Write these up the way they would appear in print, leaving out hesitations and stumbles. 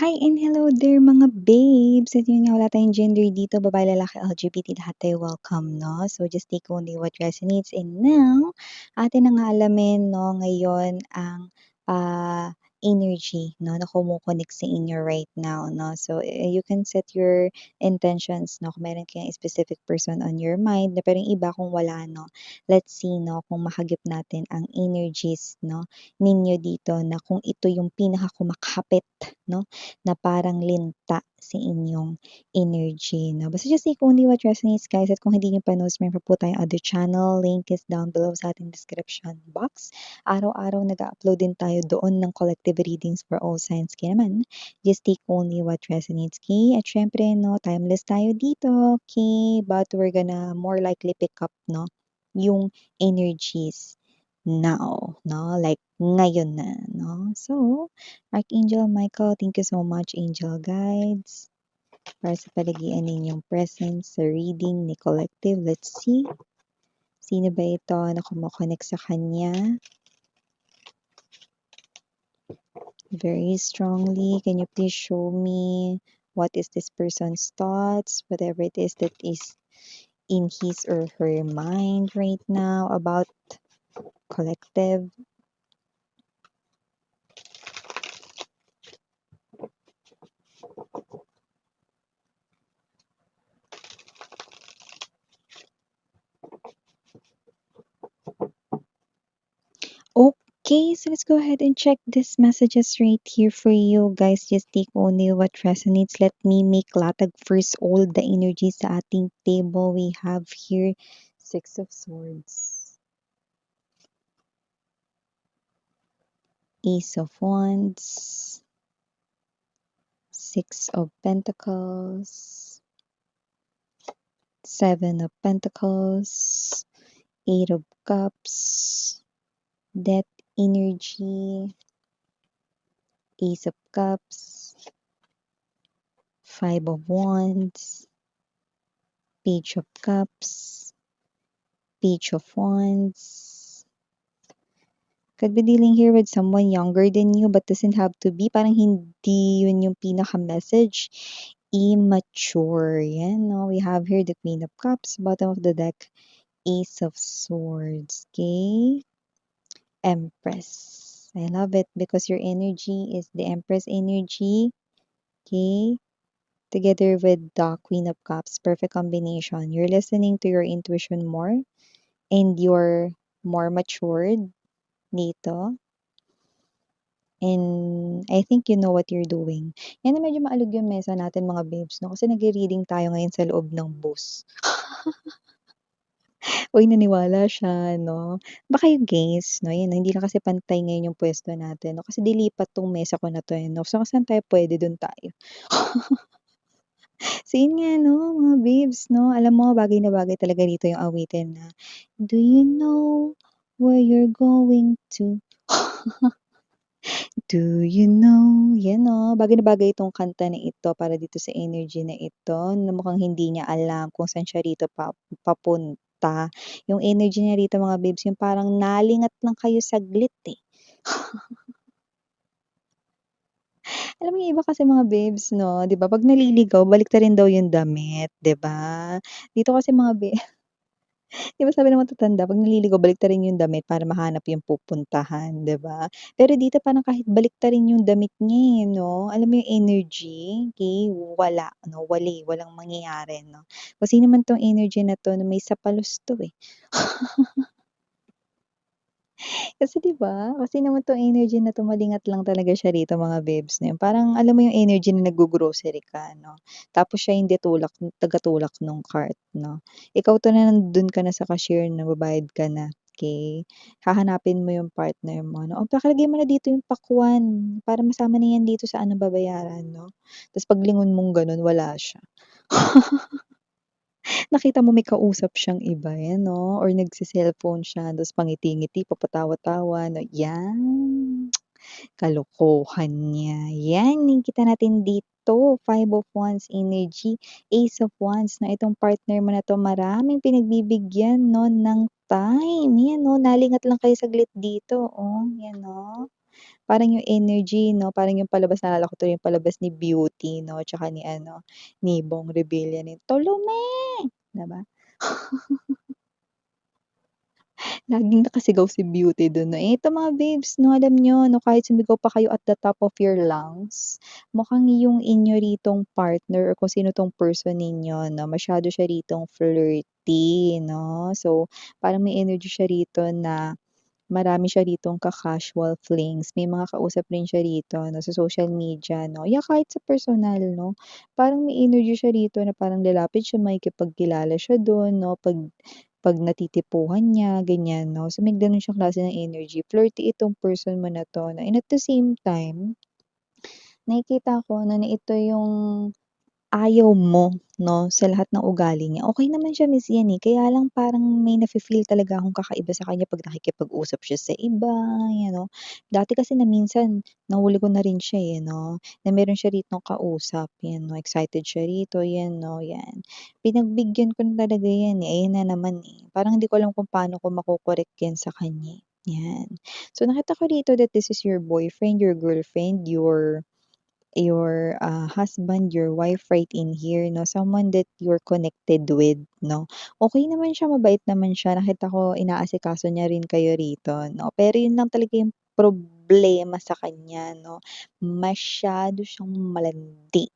Hi and hello there mga babes! At yun nga, wala tayong gender dito, babae, lalaki, LGBT, lahat tayo welcome, no? So just take only what resonates. And now, atin na nga alamin, no, ngayon ang energy, no, na kumukonek sa inyo right now, no? So you can set your intentions, no, kung meron kayong specific person on your mind, pero yung iba kung wala, no, let's see, no, kung mahagip natin ang energies, no, ninyo dito na kung ito yung pinakakumakapit, no, na parang linta sa inyong energy, no? Basta just take only what resonates, guys. At kung hindi nyo pa knows, meron pa po tayong other channel. Link is down below sa ating description box. Araw-araw nag-upload din tayo doon ng collective readings for all signs. Kaya naman, just take only what resonates, okay? At syempre, no, timeless tayo dito, okay? But we're gonna more likely pick up, no, yung energies now, no? Like, ngayon na, no? So, Archangel Michael, thank you so much, angel guides, para sa palagian ninyong presence sa reading ni Collective. Let's see. Sino ba ito na kumokonek sa kanya? Very strongly. Can you please show me what is this person's thoughts, whatever it is that is in his or her mind right now about Collective? Okay, so let's go ahead and check these messages right here for you guys. Just take only what resonates. Let me make latag first all the energies sa ating table. We have here Six of Swords, Ace of Wands, Six of Pentacles, Seven of Pentacles, Eight of Cups, Death energy, Ace of Cups, Five of Wands, Page of Cups, Page of Wands. Could be dealing here with someone younger than you but doesn't have to be. Parang hindi yun yung pinaka-message. Immature. Yan, no? We have here the Queen of Cups, bottom of the deck, Ace of Swords. Okay? Empress. I love it because your energy is the Empress energy. Okay? Together with the Queen of Cups. Perfect combination. You're listening to your intuition more and you're more matured dito. And I think you know what you're doing. Yan na medyo maalog yung mesa natin mga babes, no? Kasi nag-reading tayo ngayon sa loob ng bus. Uy, naniwala siya, no? Baka yung guys, no? Yan, hindi na kasi pantay ngayon yung pwesto natin, no? Kasi dilipat tong mesa ko na to, no? So, kung saan tayo pwede, dun tayo. So, yun nga, no, mga babes, no? Alam mo, bagay na bagay talaga dito yung awitin na, do you know where you're going to? Do you know? Yan o, bagay na bagay itong kanta na ito para dito sa energy na ito na mukhang hindi niya alam kung saan siya rito papunta. Yung energy niya rito mga babes, yung parang nalingat lang kayo saglit eh. Alam mo yung iba kasi mga babes, no, 'di ba? Pag naliligaw, baliktarin daw yung damit, 'di ba? Dito kasi mga 'di ba sabi ng matatanda 'pag naliligaw baliktarin yung damit para mahanap yung pupuntahan, 'di ba? Pero dito parang kahit baliktarin yung damit niya, eh, 'no, alam mo yung energy, okey, wala, ano, walang mangyayari, 'no? Kung sino man 'tong energy na 'to na may sapalos 'to, eh. Kasi 'di ba, kasi naman 'tong energy na 'to malingat lang talaga siya rito mga babes na yun. Parang alam mo yung energy na naggo-grocery ka 'no, tapos siya yung taga-tulak nung cart 'no. Ikaw 'to na nandun ka na sa cashier nagbabayad ka na, okey. Hahanapin mo yung partner mo 'no, "O pakalagay mo na dito yung pakwan para masama na yan dito sa ano babayaran 'no." Ta's paglingon mong gano'n wala siya. Nakita mo may kausap siyang iba, yan 'no, or nagse-cellphone siya tapos pangiti-ngiti, papatawa-tawa 'no, yan. Kalokohan niya. Yan, nakikita natin dito, Five of Wands energy, Ace of Wands na itong partner mo na 'to maraming pinagbibigyan 'no ng time. Yan 'no, nalingat lang kayo saglit dito, oh, yan 'no. parang yung energy 'no, parang yung palabas naalala ko tuloy yung palabas ni Beauty 'no, tsaka ni ano, ni Bong Revilla ni "Tulome!" 'Di ba? Laging nakasigaw si Beauty dun 'no. Eh, ito mga babes 'no, alam niyo 'no, kahit sumigaw pa kayo at the top of your lungs, mukhang yung inyo ritong partner or kung sino 'tong person ninyo 'no, masyado siya ritong flirty 'no. So, parang may energy siya rito na marami siya ritong ka-casual flings, may mga kausap rin siya rito 'no, sa social media 'no, yeah, kahit sa personal 'no. Parang may energy siya rito na parang lalapit siya, makikipagkilala siya dun 'no, 'pag natitipuhan niya ganyan 'no. So, may gano'n siyang klase ng energy, flirty itong person mo na 'to 'no, and at the same time, nakikita ko 'no, na ito yung ayaw mo 'no, sa lahat ng ugali niya. Okey naman siya Miss yan, eh, kaya lang parang may nafi-feel talaga akong kakaiba sa kanya 'pag nakikipag-usap siya sa iba, yan 'no. Dati kasi na minsan nahuli ko na rin siya, eh, 'no, na meron siya ritong kausap, yan 'no, excited siya rito, yan 'no, yan. Pinagbigyan ko na talaga yan, eh, ayan na naman, eh. Parang hindi ko alam kung paano ko mako-correct yan sa kanya, eh, yan. So, nakita ko rito that this is your boyfriend, your girlfriend, your husband, your wife right in here 'no, someone that you're connected with 'no. Okey naman siya, mabait naman siya, nakita ko inaasikaso niya rin kayo rito 'no, pero yun lang talaga yung problema sa kanya 'no, masyado siyang malandi.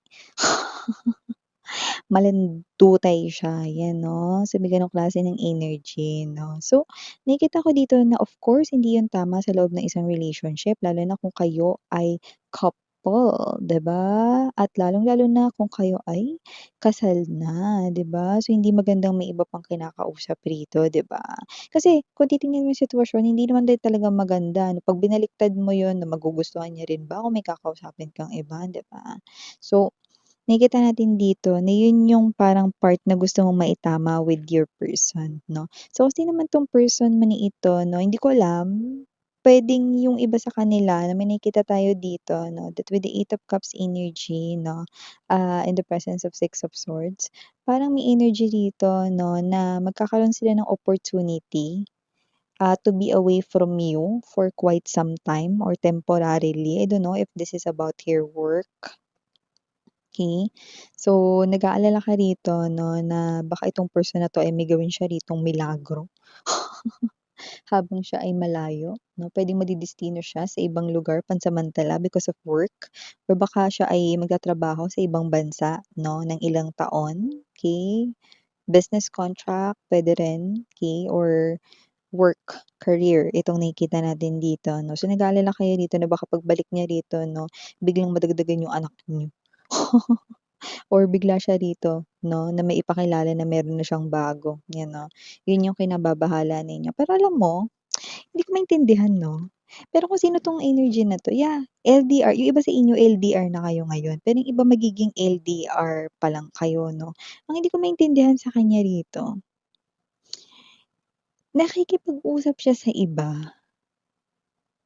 Malandutay siya, 'yan 'no. So, may gano'ng klase ng energy 'no. So, nakikita ko dito na of course hindi 'yun tama sa loob ng isang relationship lalo na kung kayo ay couple, 'di ba? At lalong-lalo na kung kayo ay kasal na, 'di ba? So, hindi magandang may iba pang kinakausap rito, 'di ba? Kasi kung titingnan mo yung sitwasyon hindi naman din talaga maganda 'no. 'Pag binaliktad mo 'yun na magugustuhan niya rin ba kung may kakausapin kang iba, 'di ba? So, nakikita natin dito na yun yung parang part na gusto mong maitama with your person 'no. So, kasi naman 'tong person mo na ito 'no, hindi ko alam, puwedeng yung iba sa kanila na may nakikita tayo dito 'no, that with the Eight of Cups energy 'no, in the presence of Six of Swords, parang may energy dito 'no, na magkakaroon sila ng opportunity, to be away from you for quite some time or temporarily. I don't know if this is about your work. Okey. So, nag-aalala ka rito 'no, na baka itong person na 'to ay may gawin siya ritong milagro habang siya ay malayo 'no. Puwedeng madedestino siya sa ibang lugar pansamantala because of work or baka siya ay magtatrabaho sa ibang bansa 'no, ng ilang taon, okey. Business contract puwede rin, okey, or work, career, itong nakikita natin dito 'no. So, nag-aalala kayo dito na baka pagbalik niya rito 'no, biglang madagdagan yung anak niyo. Or bigla siya rito 'no, na maipakilala na meron na siyang bago, 'yan 'no. 'Yun yung kinababahala ninyo. Pero alam mo, hindi ko maintindihan 'no, pero kung sino 'tong energy na 'to, yeah, LDR, yung iba sa inyo LDR na kayo ngayon, pero yung iba magiging LDR pa lang kayo 'no. Ang hindi ko maintindihan sa kanya rito, nakikipag-usap siya sa iba.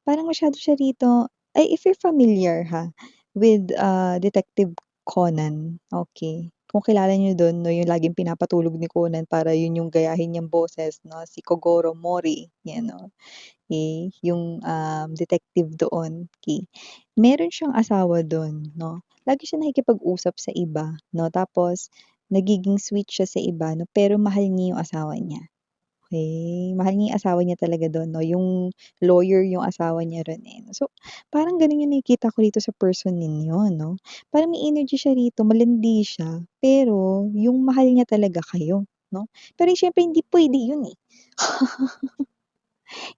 Parang masyado siya rito ay if you're familiar with, Detective Conan, okey. Kung kilala niyo dun 'no, yung laging pinapatulog ni Conan para yun yung gayahin niyang boses 'no, si Kogoro Mori, 'yan 'no, yung, detective doon, okey. Meron siyang asawa dun 'no, lagi siya nakikipag-usap sa iba 'no, tapos nagiging sweet siya sa iba 'no, pero mahal niya yung asawa niya. Okey, mahal niya yung asawa niya talaga dun 'no, yung lawyer yung asawa niya ron, eh. So, parang ganun yung nakikita ko dito sa person ninyo 'no. Parang may energy siya rito, malandi siya, pero yung mahal niya talaga kayo 'no. Pero siyempre hindi puwede yun, eh.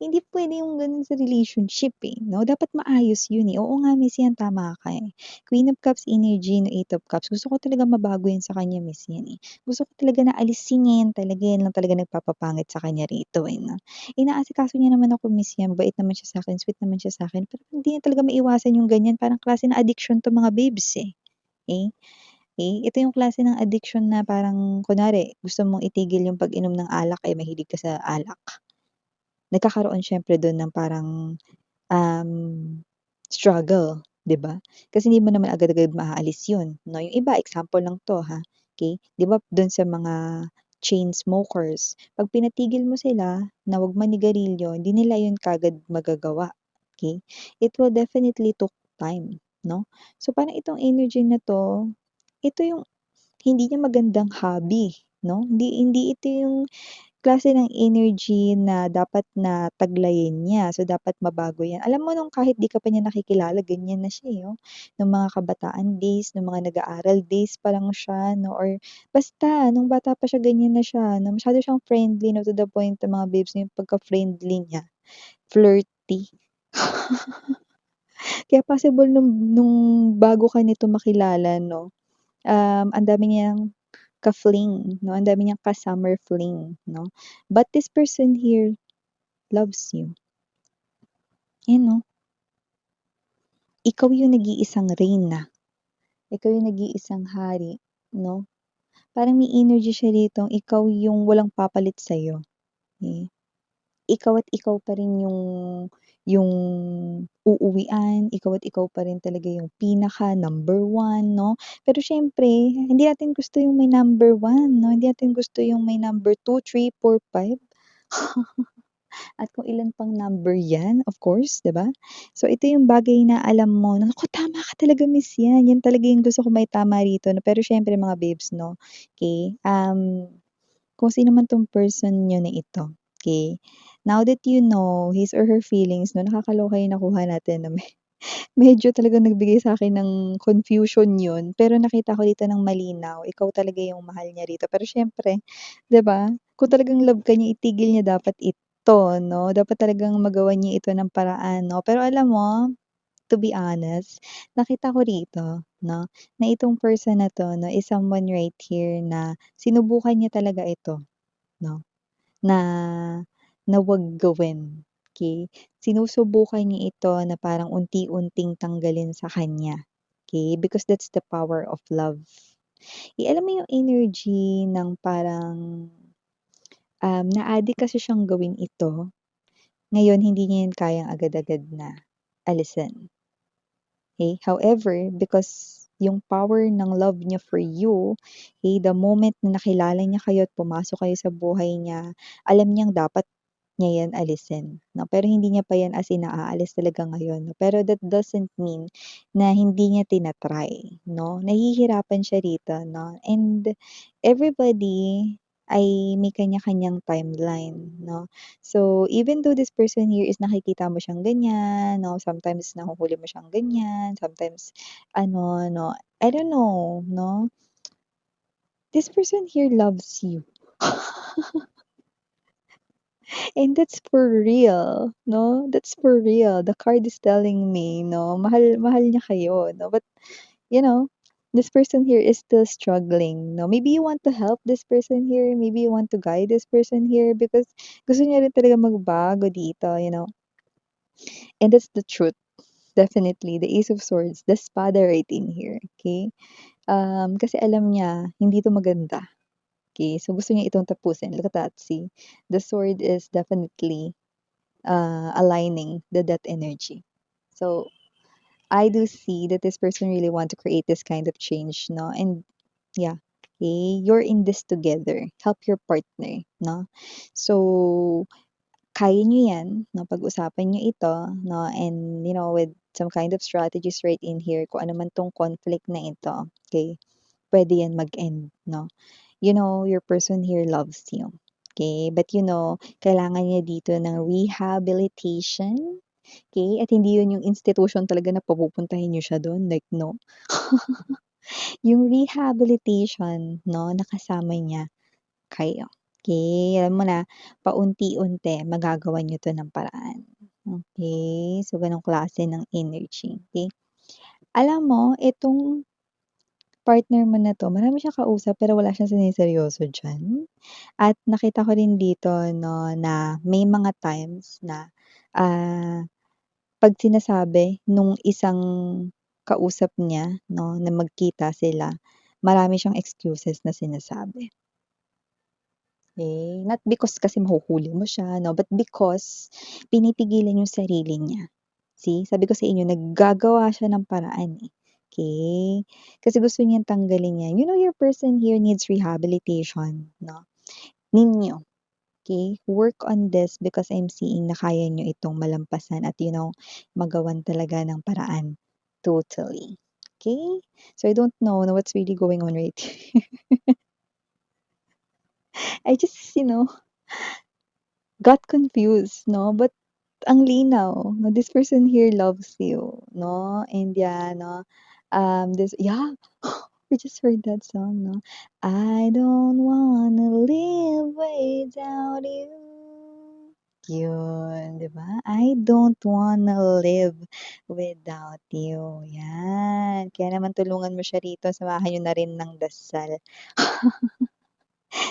Hindi puwede yung gano'n sa relationship, eh, 'no, dapat maayos yun, eh. Oo nga Miss yan, tama ka, eh. Queen of Cups energy 'no, Eight of Cups, gusto ko talaga mabago yan sa kanya Miss yan, eh. Gusto ko talaga na alisin niya yan talaga, yan lang talaga nagpapapangit sa kanya rito, eh, 'no. Inaasikaso niya naman ako Miss yan, mabait naman siya sa'kin, sweet naman siya sa'kin, pero hindi niya talaga maiwasan yung ganyan, parang klase ng addiction 'to mga babes, eh. Eh, ito yung klase ng addiction na parang kunwari gusto mong itigil yung pag-inom ng alak, eh, mahilig ka sa alak. Nagkakaroon siyempre dun ng parang, um, struggle, 'di ba? Kasi hindi mo naman agad-agad maaalis yun 'no. Yung iba example lang 'to okey, 'di ba dun sa mga chain smokers, 'pag pinatigil mo sila na 'wag manigarilyo, hindi nila yun kaagad magagawa. okey? It will definitely took time, 'no? So, parang itong energy na 'to, ito yung hindi niya magandang hobby, 'no? Hindi hindi ito yung klase ng energy na dapat na taglayin niya. So, dapat mabago 'yan. Alam mo nung kahit 'di ka pa niya nakikilala ganyan na siya, eh, oh. Nung mga kabataan days, nung mga nag-aaral days pa lang siya 'no, or basta nung bata pa siya ganyan na siya 'no, masyado siyang friendly 'no, to the point na mga babes yung pagka-friendly niya, flirty. Kaya possible nung bago ka nito makilala 'no, ang dami niyang ka-fling 'no, ang dami niyang ka-summer fling 'no. But this person here loves you. Ayan 'no, ikaw yung nag-iisang reyna, ikaw yung nag-iisang hari 'no. Parang may energy siya ditong ikaw yung walang papalit sa'yo, eh. Ikaw at ikaw pa rin yung uuwian, ikaw at ikaw pa rin talaga yung pinaka number one 'no. Pero siyempre hindi natin gusto yung may number one 'no, hindi natin gusto yung may number two, three, four, five. At kung ilan pang number 'yan, of course, 'di ba? So, ito yung bagay na alam mo na, naku, tama ka talaga miss 'yan, 'yan talaga yung gusto kong maitama rito 'no. Pero siyempre mga babes 'no, okey, kung sino man 'tong person niyo na ito, okey, now that you know his or her feelings 'no, nakakaloka yung nakuha natin na medyo talagang nagbigay sa'kin ng confusion yun, pero nakita ko dito ng malinaw, ikaw talaga yung mahal niya rito. Pero siyempre, 'di ba, kung talagang love ka niya, itigil niya dapat ito 'no, dapat talagang magawan niya ito ng paraan 'no. Pero alam mo, to be honest, nakita ko rito 'no, na itong person na 'to 'no, is someone right here na sinubukan niya talaga ito 'no. Na na 'wag gawin, okey? Sinusubukan niya ito na parang unti-unting tanggalin sa kanya, okey? Because that's the power of love. Alam mo yung energy ng parang, na-adik kasi siyang gawin ito, ngayon hindi niya yun kayang agad-agad na alisin. Okay, however, because yung power ng love niya for you, the moment na nakilala niya kayo at pumasok kayo sa buhay niya, alam niyang dapat niya yan alisin 'no, pero hindi niya pa yan as in naaalis talaga ngayon 'no. Pero that doesn't mean na hindi niya tina-try 'no, nahihirapan siya rito 'no, and everybody ay may kanya-kanyang timeline 'no. So, even though this person here is nakikita mo siyang ganyan 'no, sometimes nahuhuli mo siyang ganyan, sometimes ano 'no, I don't know 'no, this person here loves you. And that's for real 'no, that's for real. The card is telling me 'no, mahal mahal niya kayo 'no, but you know, this person here is still struggling 'no. Maybe you want to help this person here, maybe you want to guide this person here because gusto niya rin talaga magbago dito, you know. And that's the truth, definitely, the Ace of Swords, the espada right in here, okay? Kasi alam niya hindi 'to maganda, okay? So, gusto niya itong tapusin. Look at that, see? The sword is definitely, aligning the death energy. So, I do see that this person really want to create this kind of change, no? And yeah, okay, you're in this together. Help your partner, no? So, kaya niyo 'yan 'no, pag-usapan niyo ito 'no, and you know, with some kind of strategies right in here, kung ano man 'tong conflict na ito, okay, puwede 'yan mag-end 'no. You know, your person here loves you, okay, but you know, kailangan niya dito ng rehabilitation, okay, at hindi 'yun yung institution talaga na pupupuntahin niyo siya do'n, like no. Yung rehabilitation 'no, na kasama niya kayo. Okay, alam mo na, paunti-unti magagawan niyo 'to ng paraan. Okay, so gano'ng klase ng energy, okay. Alam mo itong partner mo na 'to, marami siyang kausap pero wala siyang siniseryoso diyan. At nakita ko rin dito 'no, na may mga times na, 'pag sinasabi nung isang kausap niya 'no, na magkita sila, marami siyang excuses na sinasabi. Eh, not because kasi mahuhuli mo siya 'no, but because pinipigilan yung sarili niya. See, sabi ko sa inyo naggagawa siya ng paraan, eh, okey? Kasi gusto niyang tanggalin yan. You know your person here needs rehabilitation 'no, ninyo. Okay, work on this because I'm seeing na kaya niyo itong malampasan at magawan talaga ng paraan. Totally. Okay? So I don't know na what's really going on right here. I just, got confused, no? But ang linaw, no? This person here loves you, no? And yeah, no? Yeah, we just heard that song, no? I don't wanna live without you. Yun, di ba? I don't wanna live without you. Yan. Kaya naman tulungan mo siya rito. Samahan niyo na rin ng dasal.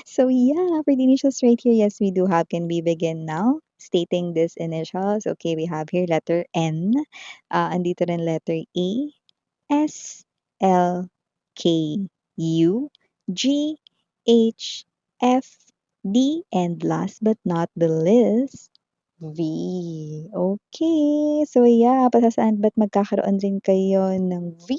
So yeah, for the initials right here, yes, we do have. Can we begin now? Stating these initials. Okay, we have here letter N. Andito rin letter A, S, L, K, U, G, H, F, D, and last but not the least, V. Okay. So yeah, pasasaan ba't magkakaroon din kayo ng V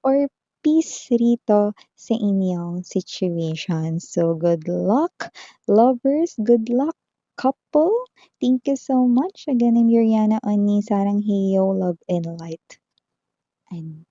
or peace rito sa inyong situation. So good luck, lovers. Good luck, couple. Thank you so much. Again, I'm Yuriana Oni, Sarang Heyo, Love and Light. And